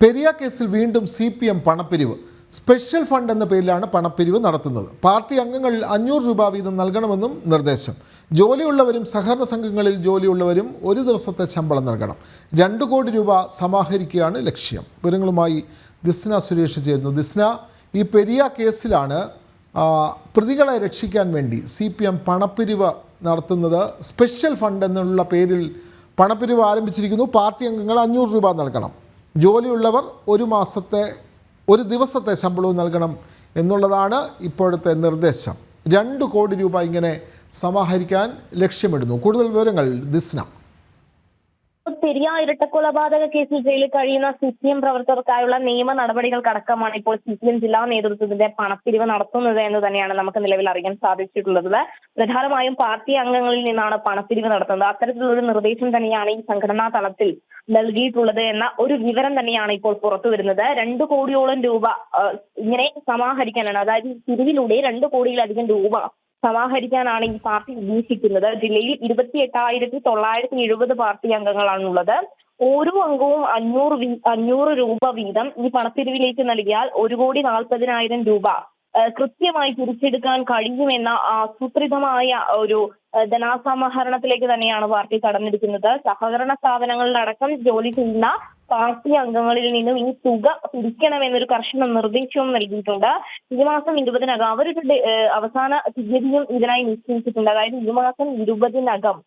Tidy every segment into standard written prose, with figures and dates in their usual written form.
പെരിയ കേസിൽ വീണ്ടും CPM പണപ്പിരിവ്. Special fund എന്ന പേരിലാണ് പണപ്പിരിവ് നടത്തുന്നത്. പാർട്ടി അംഗങ്ങൾ 500 രൂപ വീതം നൽകണമെന്നും നിർദ്ദേശം. ജോലിയുള്ളവരും സഹകരണ സംഘങ്ങളിൽ ജോലിയുള്ളവരും ഒരു ദിവസത്തെ ശമ്പളം നൽകണം. 2 കോടി രൂപ സമാഹരിക്കുകയാണ് ലക്ഷ്യം. വിവരങ്ങളുമായി ദിസ്ന സുരേഷ് ചേരുന്നു. ദിസ്ന, ഈ പെരിയ കേസിലാണ് പ്രതികളെ രക്ഷിക്കാൻ വേണ്ടി CPM പണപ്പിരിവ് നടത്തുന്നത്. സ്പെഷ്യൽ ഫണ്ട് എന്നുള്ള പേരിൽ പണപ്പിരിവ് ആരംഭിച്ചിരിക്കുന്നു. പാർട്ടി അംഗങ്ങൾ 500 രൂപ നൽകണം. ജോലിയുള്ളവർ ഒരു ദിവസത്തെ ശമ്പളവും നൽകണം എന്നുള്ളതാണ് ഇപ്പോഴത്തെ നിർദ്ദേശം. 2 കോടി രൂപ ഇങ്ങനെ സമാഹരിക്കാൻ ലക്ഷ്യമിടുന്നു. കൂടുതൽ വിവരങ്ങൾ ദിസ്ന. പെരിയ ഇരട്ടക്കൊലപാതക കേസിൽ ജയിലിൽ കഴിയുന്ന CPM പ്രവർത്തകർക്കായുള്ള നിയമ നടപടികൾക്കടക്കമാണ് ഇപ്പോൾ CPM ജില്ലാ നേതൃത്വത്തിന്റെ പണപ്പിരിവ് നടത്തുന്നത് എന്ന് തന്നെയാണ് നമുക്ക് നിലവിൽ അറിയാൻ സാധിച്ചിട്ടുള്ളത്. പ്രധാനമായും പാർട്ടി അംഗങ്ങളിൽ നിന്നാണ് പണപ്പിരിവ് നടത്തുന്നത്. അത്തരത്തിലുള്ള നിർദ്ദേശം തന്നെയാണ് ഈ സംഘടനാ തലത്തിൽ നൽകിയിട്ടുള്ളത് എന്ന ഒരു വിവരം തന്നെയാണ് ഇപ്പോൾ പുറത്തു വരുന്നത്. 2 കോടിയോളം രൂപ ഇങ്ങനെ സമാഹരിക്കാനാണ്, അതായത് പിരിവിലൂടെ 2 കോടിയിലധികം രൂപ സമാഹരിക്കാനാണ് ഈ പാർട്ടി ഉദ്ദേശിക്കുന്നത്. ജില്ലയിൽ 28,970 പാർട്ടി അംഗങ്ങളാണുള്ളത്. ഓരോ അംഗവും 500 രൂപ വീതം ഈ പണപ്പിരിവിലേക്ക് നൽകിയാൽ 1,40,00,000 രൂപ കൃത്യമായി തിരിച്ചെടുക്കാൻ കഴിയുമെന്ന ആസൂത്രിതമായ ഒരു ധനസമാഹരണത്തിലേക്ക് തന്നെയാണ് പാർട്ടി കടന്നിരിക്കുന്നത്. സഹകരണ സ്ഥാപനങ്ങളിലടക്കം ജോലി ചെയ്യുന്ന പാർട്ടി അംഗങ്ങളിൽ നിന്നും ഈ തുക പിരിക്കണമെന്നൊരു കർശന നിർദ്ദേശവും നൽകിയിട്ടുണ്ട്. ഈ മാസം 20-നകം അവരുടെ അവസാന തീയതിയും ഇതിനായി നിശ്ചയിച്ചിട്ടുണ്ട്. അതായത് ഈ മാസം 20-നകം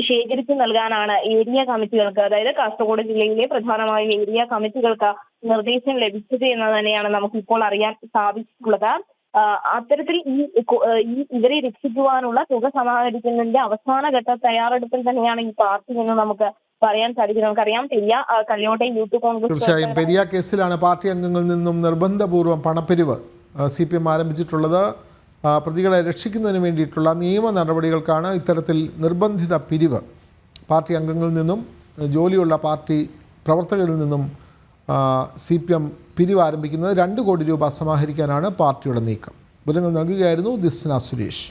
ശേഖരിച്ചു നൽകാനാണ് ഏരിയ കമ്മിറ്റികൾക്ക്, അതായത് കാസർഗോഡ് ജില്ലയിലെ പ്രധാനമായും ഏരിയ കമ്മിറ്റികൾക്ക് നിർദ്ദേശം ലഭിച്ചത് എന്ന് തന്നെയാണ് നമുക്കിപ്പോൾ അറിയാൻ സാധിച്ചിട്ടുള്ളത്. അത്തരത്തിൽ ഇവരെ രക്ഷിക്കുവാനുള്ള തുക സമാഹരിക്കുന്നതിന്റെ അവസാനഘട്ട തയ്യാറെടുപ്പിൽ തന്നെയാണ് ഈ പാർട്ടി എന്ന് നമുക്ക് പറയാൻ സാധിക്കും. നമുക്കറിയാം പെരിയ കല്യോട്ടെ യൂത്ത് കോൺഗ്രസ്. തീർച്ചയായും പെരിയ കേസിലാണ് പാർട്ടി അംഗങ്ങളിൽ നിന്നും നിർബന്ധപൂർവ്വം പണപ്പിരിവ് CPM ആരംഭിച്ചിട്ടുള്ളത്. പ്രതികളെ രക്ഷിക്കുന്നതിന് വേണ്ടിയിട്ടുള്ള നിയമ നടപടികൾക്കാണ് ഇത്തരത്തിൽ നിർബന്ധിത പിരിവ്. പാർട്ടി അംഗങ്ങളിൽ നിന്നും ജോലിയുള്ള പാർട്ടി പ്രവർത്തകരിൽ നിന്നും CPM പിരിവ് ആരംഭിക്കുന്നത്. 2 കോടി രൂപ സമാഹരിക്കാനാണ് പാർട്ടിയുടെ നീക്കം. വിവരങ്ങൾ നൽകുകയായിരുന്നു ദിസ്ന സുരേഷ്.